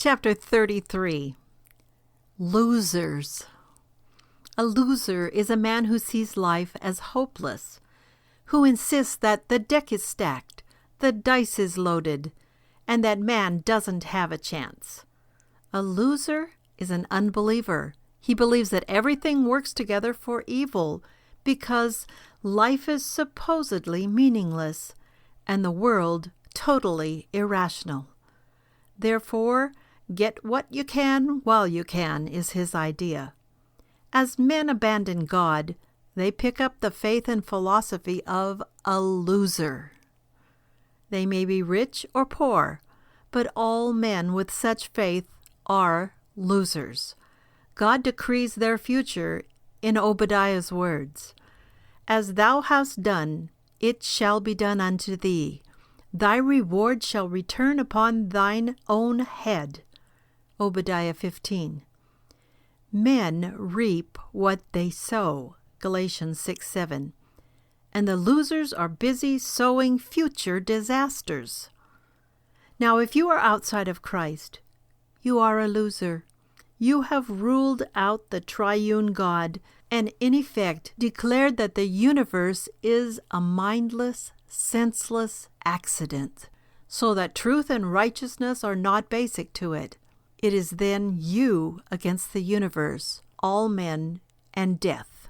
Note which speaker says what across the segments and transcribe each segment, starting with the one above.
Speaker 1: Chapter 33. Losers. A loser is a man who sees life as hopeless, who insists that the deck is stacked, the dice is loaded, and that man doesn't have a chance. A loser is an unbeliever. He believes that everything works together for evil because life is supposedly meaningless and the world totally irrational. Therefore, get what you can while you can is his idea. As men abandon God, they pick up the faith and philosophy of a loser. They may be rich or poor, but all men with such faith are losers. God decrees their future in Obadiah's words, "As thou hast done, it shall be done unto thee. Thy reward shall return upon thine own head." Obadiah 15. Men reap what they sow. Galatians 6:7. And the losers are busy sowing future disasters. Now, if you are outside of Christ, you are a loser. You have ruled out the triune God and in effect declared that the universe is a mindless, senseless accident, so that truth and righteousness are not basic to it. It is then you against the universe, all men, and death.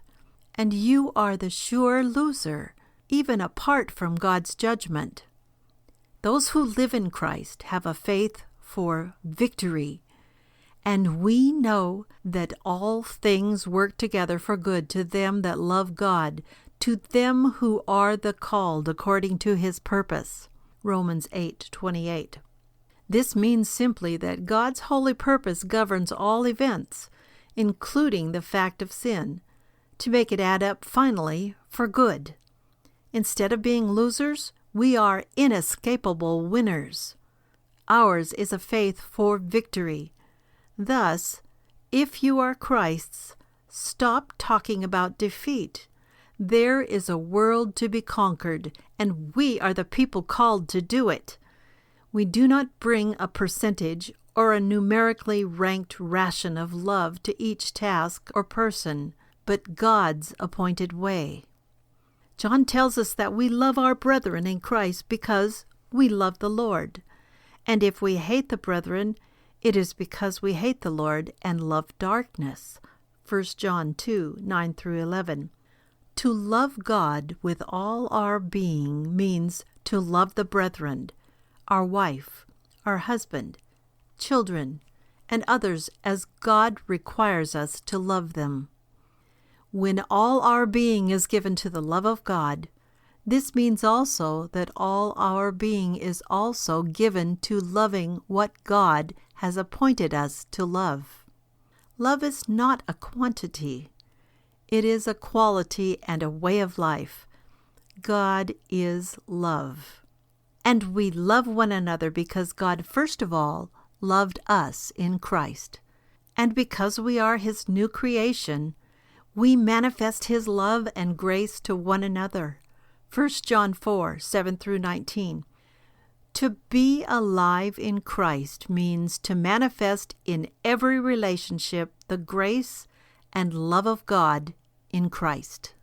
Speaker 1: And you are the sure loser, even apart from God's judgment. Those who live in Christ have a faith for victory, and we know that all things work together for good to them that love God, to them who are the called according to his purpose. Romans 8:28. This means simply that God's holy purpose governs all events, including the fact of sin, to make it add up finally for good. Instead of being losers, we are inescapable winners. Ours is a faith for victory. Thus, if you are Christ's, stop talking about defeat. There is a world to be conquered, and we are the people called to do it. We do not bring a percentage or a numerically ranked ration of love to each task or person, but God's appointed way. John tells us that we love our brethren in Christ because we love the Lord. And if we hate the brethren, it is because we hate the Lord and love darkness. 1 John 2:9-11. To love God with all our being means to love the brethren, our wife, our husband, children, and others as God requires us to love them. When all our being is given to the love of God, this means also that all our being is also given to loving what God has appointed us to love. Love is not a quantity. It is a quality and a way of life. God is love. And we love one another because God, first of all, loved us in Christ. And because we are his new creation, we manifest his love and grace to one another. 1 John 4:7-19. To be alive in Christ means to manifest in every relationship the grace and love of God in Christ.